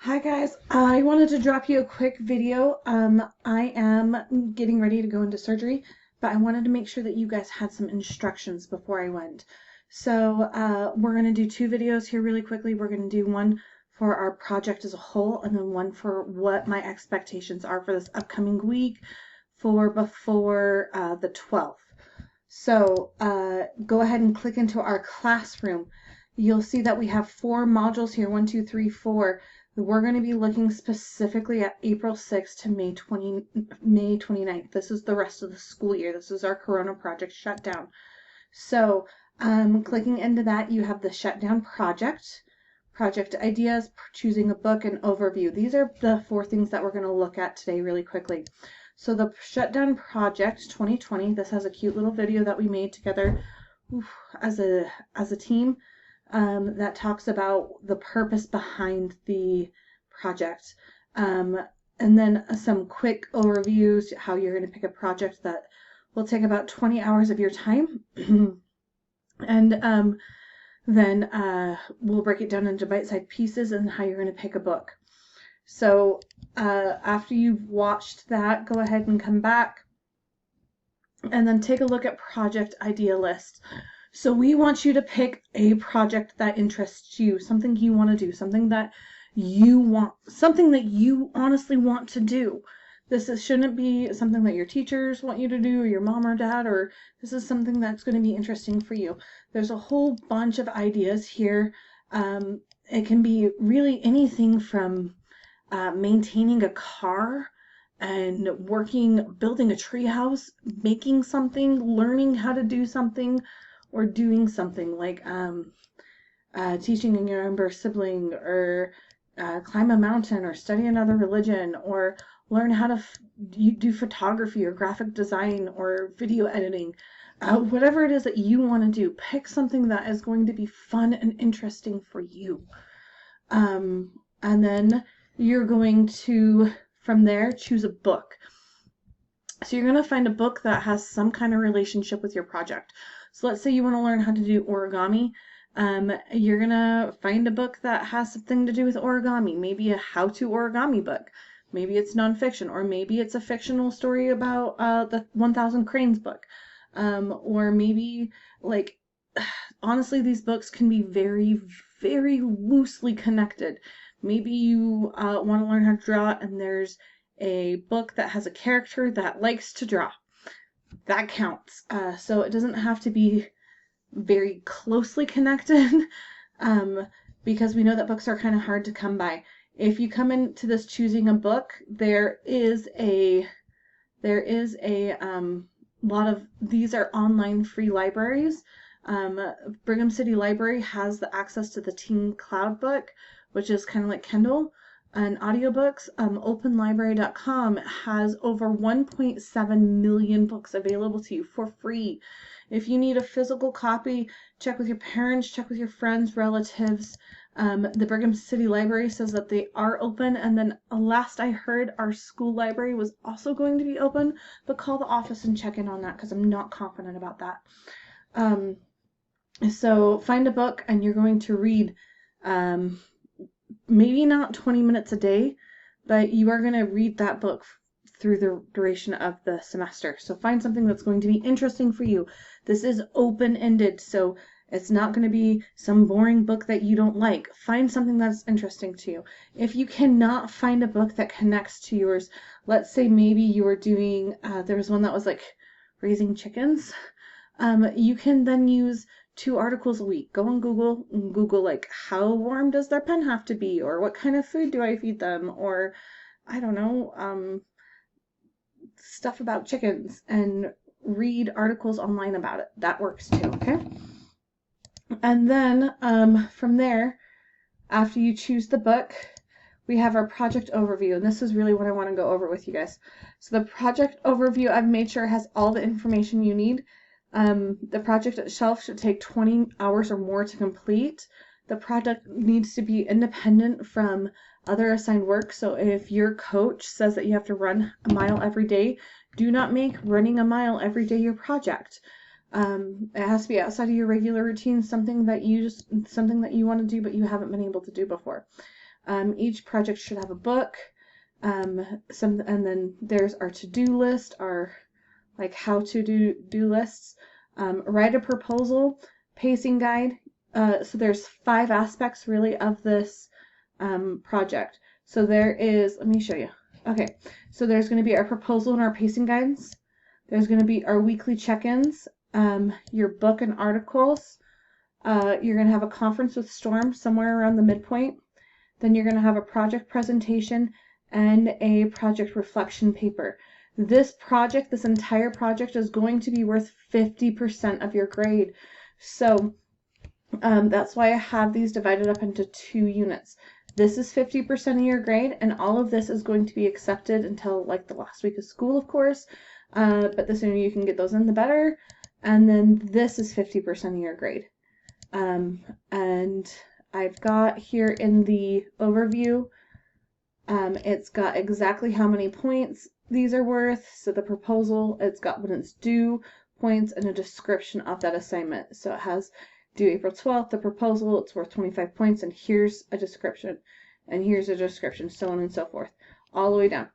Hi guys, I wanted to drop you a quick video. I am getting ready to go into surgery, but I wanted to make sure that you guys had some instructions before I went. So we're going to do two videos here really quickly. We're going to do one for our project as a whole and then one for what my expectations are for this upcoming week for before the 12th. So go ahead and click into our classroom. You'll see that we have 4 modules here, 1, 2, 3, 4. We're going to be looking specifically at April 6th to May 29th. This is the rest of the school year. This is our Corona project shutdown. So clicking into that, you have the shutdown project, project ideas, choosing a book, and overview. These are the 4 things that we're going to look at today really quickly. So the shutdown project 2020, this has a cute little video that we made together as a team that talks about the purpose behind the project. And then some quick overviews, how you're going to pick a project that will take about 20 hours of your time. And then we'll break it down into bite-sized pieces and how you're going to pick a book. So after you've watched that, go ahead and come back and then take a look at project idea list. So we want you to pick a project that interests you, something you want to do, something that you honestly want to do. Shouldn't be something that your teachers want you to do or your mom or dad, or this is something that's going to be interesting for you. There's a whole bunch of ideas here. It can be really anything from maintaining a car and building a treehouse, making something, learning how to do something, or doing something like teaching a younger sibling, or climb a mountain, or study another religion, or learn how to do photography or graphic design or video editing. Whatever it is that you want to do, pick something that is going to be fun and interesting for you. And then you're going to, from there, choose a book. So you're going to find a book that has some kind of relationship with your project. So let's say you want to learn how to do origami. You're going to find a book that has something to do with origami, maybe a how-to origami book. Maybe it's nonfiction, or maybe it's a fictional story about the 1000 Cranes book. Or maybe, like, honestly, these books can be very, very loosely connected. Maybe you want to learn how to draw, and there's a book that has a character that likes to draw. That counts. So it doesn't have to be very closely connected because we know that books are kind of hard to come by. If you come into this choosing a book, there is a lot of these are online free libraries. Brigham City Library has the access to the Teen Cloud book, which is kind of like Kindle and audiobooks. OpenLibrary.com has over 1.7 million books available to you for free. If you need a physical copy, check with your parents, check with your friends, relatives. The Brigham City Library says that they are open, and then last I heard, our school library was also going to be open, but call the office and check in on that because I'm not confident about that. So find a book, and you're going to read maybe not 20 minutes a day, but you are going to read that book through the duration of the semester. So find something that's going to be interesting for you. This is open-ended, so it's not going to be some boring book that you don't like. Find something that's interesting to you. If you cannot find a book that connects to yours, let's say maybe you were doing, there was one that was like raising chickens. You can then use 2 articles a week. Go on Google and Google like, how warm does their pen have to be, or what kind of food do I feed them, or I don't know, stuff about chickens, and read articles online about it. That works too, okay? And then from there, after you choose the book, we have our project overview, and this is really what I want to go over with you guys. So the project overview, I've made sure has all the information you need. The project itself should take 20 hours or more to complete. The project needs to be independent from other assigned work. So if your coach says that you have to run a mile every day, do not make running a mile every day your project. It has to be outside of your regular routine, something that you want to do but you haven't been able to do before. Each project should have a book, and then there's our to-do list, our like how to do lists, write a proposal, pacing guide. So there's 5 aspects really of this project. So there is, let me show you. Okay, so there's going to be our proposal and our pacing guides. There's going to be our weekly check-ins, your book and articles. You're going to have a conference with Storm somewhere around the midpoint. Then you're going to have a project presentation and a project reflection paper. This entire project is going to be worth 50% of your grade. So that's why I have these divided up into 2 units. This is 50% of your grade, and all of this is going to be accepted until like the last week of school, of course. But the sooner you can get those in, the better. And then this is 50% of your grade. And I've got here in the overview, it's got exactly how many points these are worth. So the proposal, it's got when it's due, points, and a description of that assignment. So it has due April 12th, the proposal, it's worth 25 points, and here's a description, and here's a description, so on and so forth, all the way down.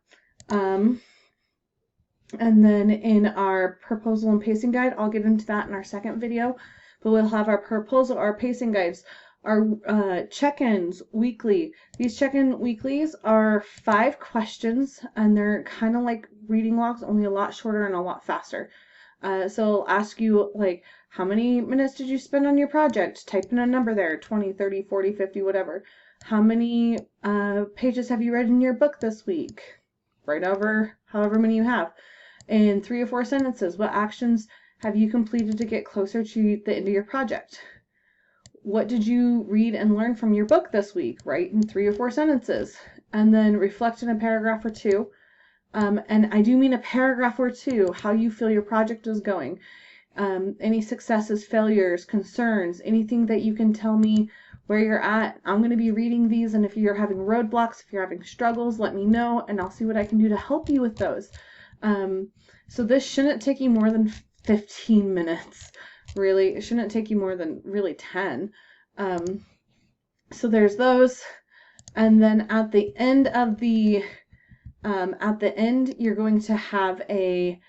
And then in our proposal and pacing guide, I'll get into that in our second video, but we'll have our proposal, our pacing guides, our check-ins weekly. These check-in weeklies are 5 questions, and they're kind of like reading logs, only a lot shorter and a lot faster. So I'll ask you, like, how many minutes did you spend on your project? Type in a number there, 20, 30, 40, 50, whatever. How many pages have you read in your book this week? Write over however many you have. In 3 or 4 sentences, what actions have you completed to get closer to the end of your project? What did you read and learn from your book this week? Write in 3 or 4 sentences. And then reflect in a paragraph or 2. And I do mean a paragraph or 2, how you feel your project is going. Any successes, failures, concerns, anything that you can tell me where you're at. I'm going to be reading these, and if you're having roadblocks, if you're having struggles, let me know, and I'll see what I can do to help you with those. So this shouldn't take you more than 15 minutes, really. It shouldn't take you more than really 10. So there's those, and then at the end of the you're going to have a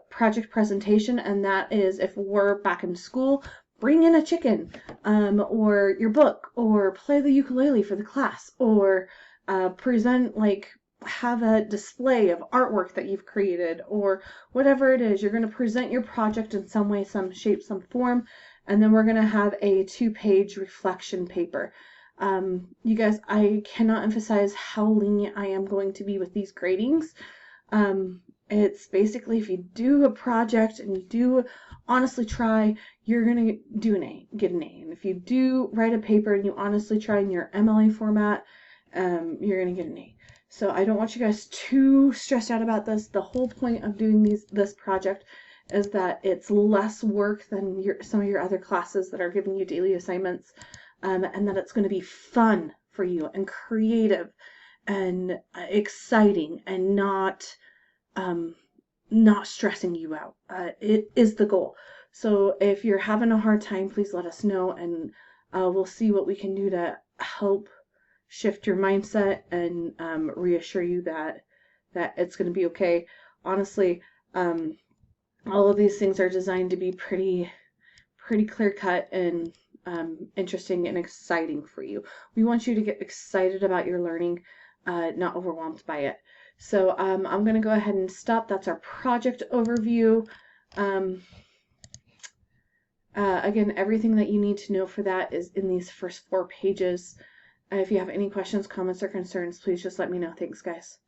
project presentation, and that is, if we're back in school, bring in a chicken, or your book, or play the ukulele for the class, or present, like, have a display of artwork that you've created, or whatever it is. You're going to present your project in some way, some shape, some form, and then we're going to have a 2-page reflection paper. You guys, I cannot emphasize how lenient I am going to be with these gradings. It's basically, if you do a project and you do honestly try, you're going to do an A, get an A. And if you do write a paper and you honestly try in your MLA format, you're going to get an A. So I don't want you guys too stressed out about this. The whole point of doing this project is that it's less work than some of your other classes that are giving you daily assignments, and that it's going to be fun for you and creative and exciting and not stressing you out. It is the goal. So if you're having a hard time, please let us know, and we'll see what we can do to help shift your mindset and reassure you that it's going to be okay. Honestly, all of these things are designed to be pretty clear cut and interesting and exciting for you. We want you to get excited about your learning, not overwhelmed by it. So I'm going to go ahead and stop. That's our project overview. Again, everything that you need to know for that is in these first 4 pages. If you have any questions, comments, or concerns, please just let me know. Thanks, guys.